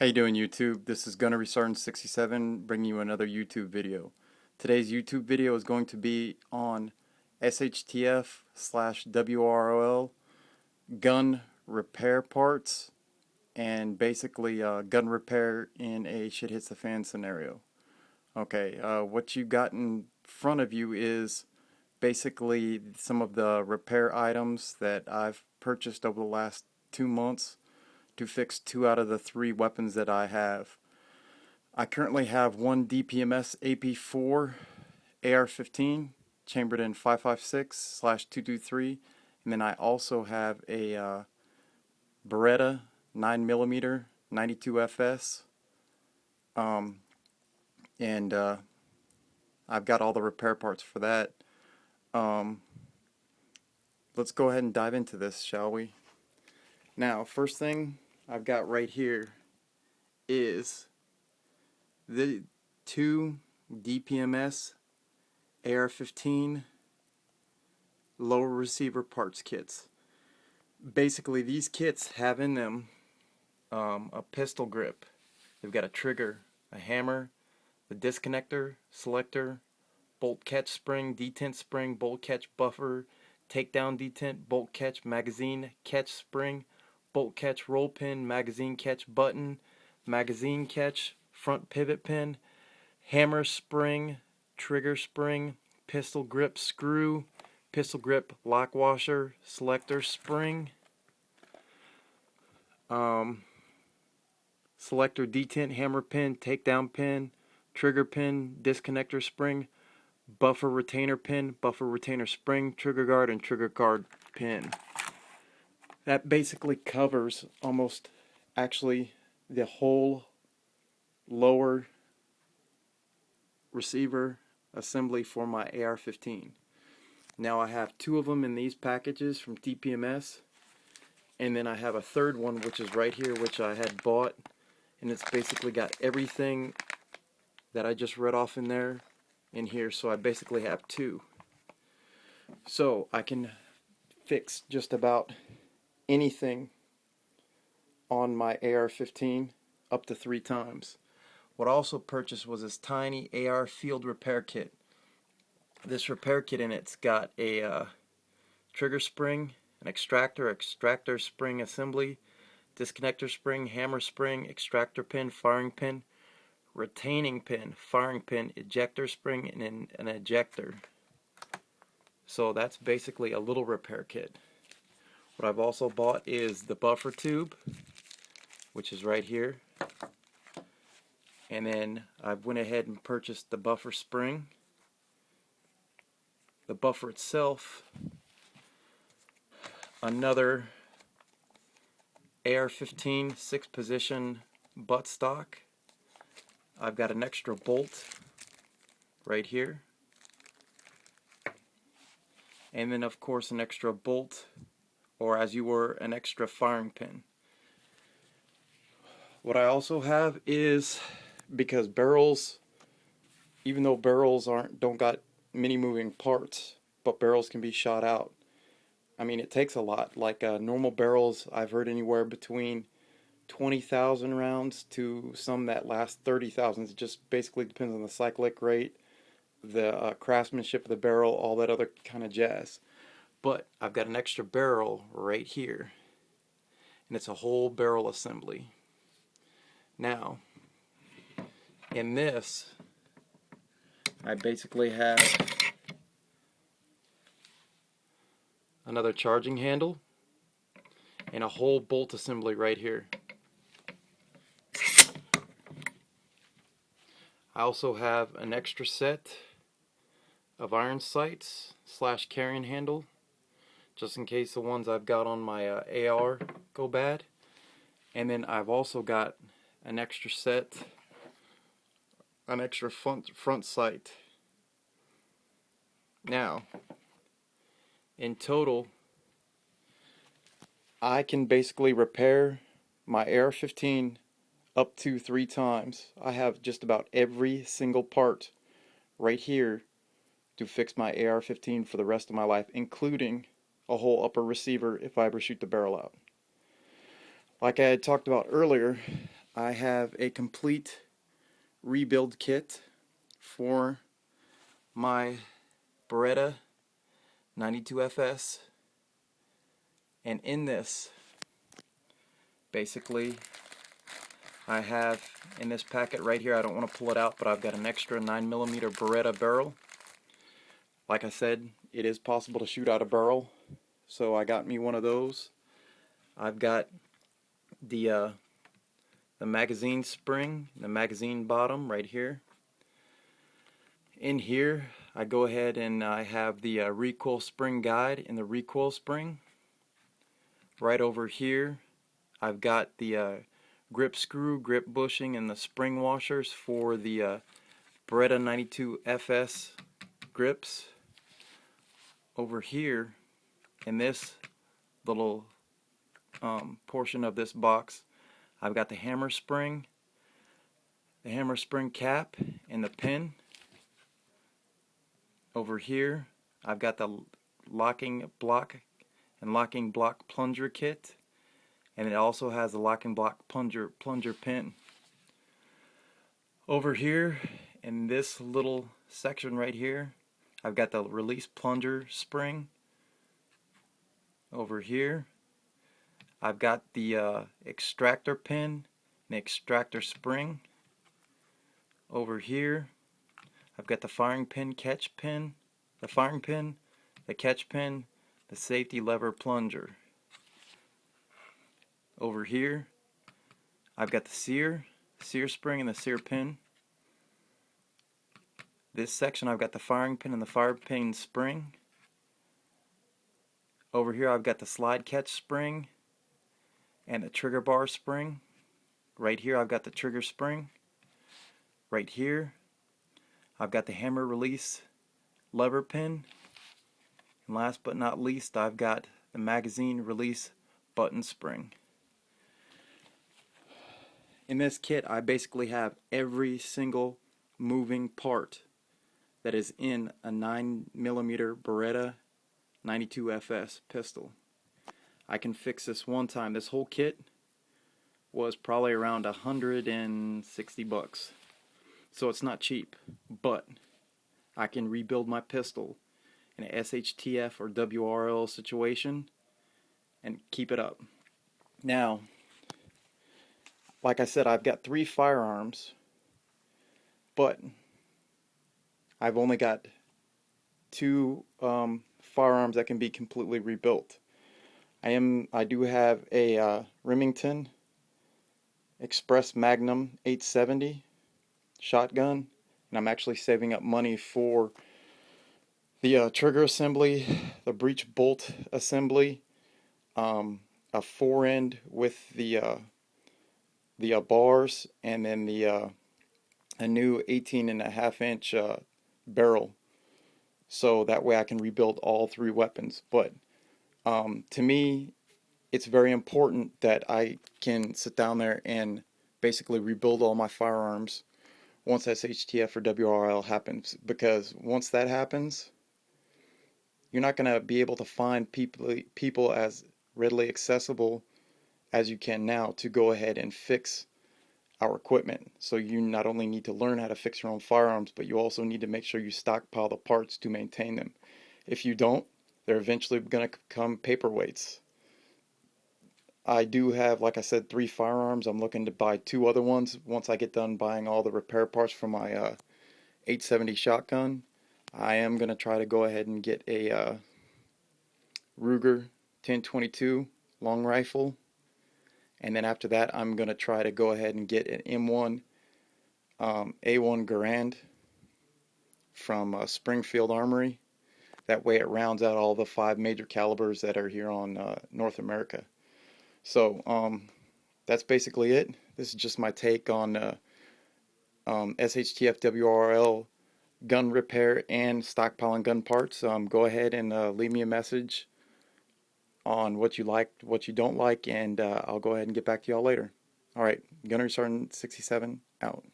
How you doing, YouTube? This is Gunnery Sergeant 67 bringing you another YouTube video. Today's YouTube video is going to be on SHTF / WROL gun repair parts and basically gun repair in a shit hits the fan scenario. Okay, what you got in front of you is basically some of the repair items that I've purchased over the last 2 months to fix 2 out of the 3 weapons that I have. I currently have one DPMS AP4 AR-15 chambered in 5.56/223, and then I also have a Beretta 9mm 92 FS, and I've got all the repair parts for that. Let's go ahead and dive into this, shall we? Now, first thing I've got right here is the 2 DPMS AR-15 lower receiver parts kits. Basically, these kits have in them a pistol grip. They've got a trigger, a hammer, the disconnector, selector, bolt catch spring, detent spring, bolt catch buffer, takedown detent, bolt catch magazine catch spring, bolt catch roll pin, magazine catch button, magazine catch, front pivot pin, hammer spring, trigger spring, pistol grip screw, pistol grip lock washer, selector spring, selector detent, hammer pin, takedown pin, trigger pin, disconnector spring, buffer retainer pin, buffer retainer spring, trigger guard, and trigger guard pin. That basically covers almost actually the whole lower receiver assembly for my AR-15. Now I have 2 of them in these packages from DPMS, and then I have a third one which is right here, which I had bought, and it's basically got everything that I just read off in there in here, so I basically have 2. So I can fix just about anything on my AR-15 up to 3 times. What I also purchased was this tiny AR field repair kit. This repair kit in it's got a trigger spring, an extractor spring assembly, disconnector spring, hammer spring, extractor pin, firing pin, retaining pin, firing pin, ejector spring, and an ejector. So that's basically a little repair kit. What I've also bought is the buffer tube, which is right here. And then I went ahead and purchased the buffer spring. The buffer itself, another AR-15 6-position buttstock. I've got an extra bolt right here. And then of course an extra bolt, or as you were, an extra firing pin. What I also have is, because barrels, even though barrels don't got many moving parts, but barrels can be shot out. I mean, it takes a lot. Like normal barrels, I've heard anywhere between 20,000 rounds to some that last 30,000. It just basically depends on the cyclic rate, the craftsmanship of the barrel, all that other kind of jazz. But I've got an extra barrel right here, and it's a whole barrel assembly. Now, in this, I basically have another charging handle and a whole bolt assembly right here. I also have an extra set of iron sights / carrying handle, just in case the ones I've got on my AR go bad. And then I've also got an extra set, an extra front sight. Now, in total, I can basically repair my AR-15 up to 3 times. I have just about every single part right here to fix my AR-15 for the rest of my life, including a whole upper receiver if I ever shoot the barrel out. Like I had talked about earlier, I have a complete rebuild kit for my Beretta 92FS, and in this, basically, I have in this packet right here, I don't want to pull it out, but I've got an extra 9mm Beretta barrel. Like I said, it is possible to shoot out a barrel, so I got me one of those. I've got the magazine spring, the magazine bottom right here. In here, I go ahead and I have the recoil spring guide and the recoil spring. Right over here, I've got the grip screw, grip bushing, and the spring washers for the Beretta 92FS grips. Over here, in this little portion of this box, I've got the hammer spring cap, and the pin. Over here, I've got the locking block and locking block plunger kit, and it also has the locking block plunger pin. Over here, in this little section right here, I've got the release plunger spring. Over here, I've got the extractor pin and the extractor spring. Over here, I've got the firing pin, catch pin, the firing pin, the catch pin, the safety lever plunger. Over here, I've got the sear spring and the sear pin. This section, I've got the firing pin and the fire pin spring. Over here, I've got the slide catch spring and the trigger bar spring. Right here, I've got the trigger spring. Right here, I've got the hammer release lever pin. And last but not least, I've got the magazine release button spring. In this kit, I basically have every single moving part that is in a 9mm Beretta 92FS pistol. I can fix this one time. This whole kit was probably around $160, so it's not cheap, but I can rebuild my pistol in a SHTF or WROL situation and keep it up. Now, like I said, I've got 3 firearms, but I've only got 2 firearms that can be completely rebuilt. I do have a Remington Express Magnum 870 shotgun, and I'm actually saving up money for the trigger assembly, the breech bolt assembly, a 4-end with the bars, and then a new 18.5-inch barrel, so that way I can rebuild all 3 weapons. But to me, it's very important that I can sit down there and basically rebuild all my firearms once SHTF or WRL happens, because once that happens, you're not going to be able to find people as readily accessible as you can now to go ahead and fix our equipment. So you not only need to learn how to fix your own firearms, but you also need to make sure you stockpile the parts to maintain them. If you don't, they're eventually going to become paperweights. I do have, like I said, 3 firearms. I'm looking to buy 2 other ones once I get done buying all the repair parts for my 870 shotgun. I am going to try to go ahead and get a Ruger 1022 long rifle. And then after that, I'm going to try to go ahead and get an M1 A1 Garand from Springfield Armory. That way it rounds out all the 5 major calibers that are here on North America. So that's basically it. This is just my take on SHTF WRL gun repair and stockpiling gun parts. Go ahead and leave me a message on what you like, what you don't like, and I'll go ahead and get back to y'all later. Alright, Gunner Sergeant 67 out.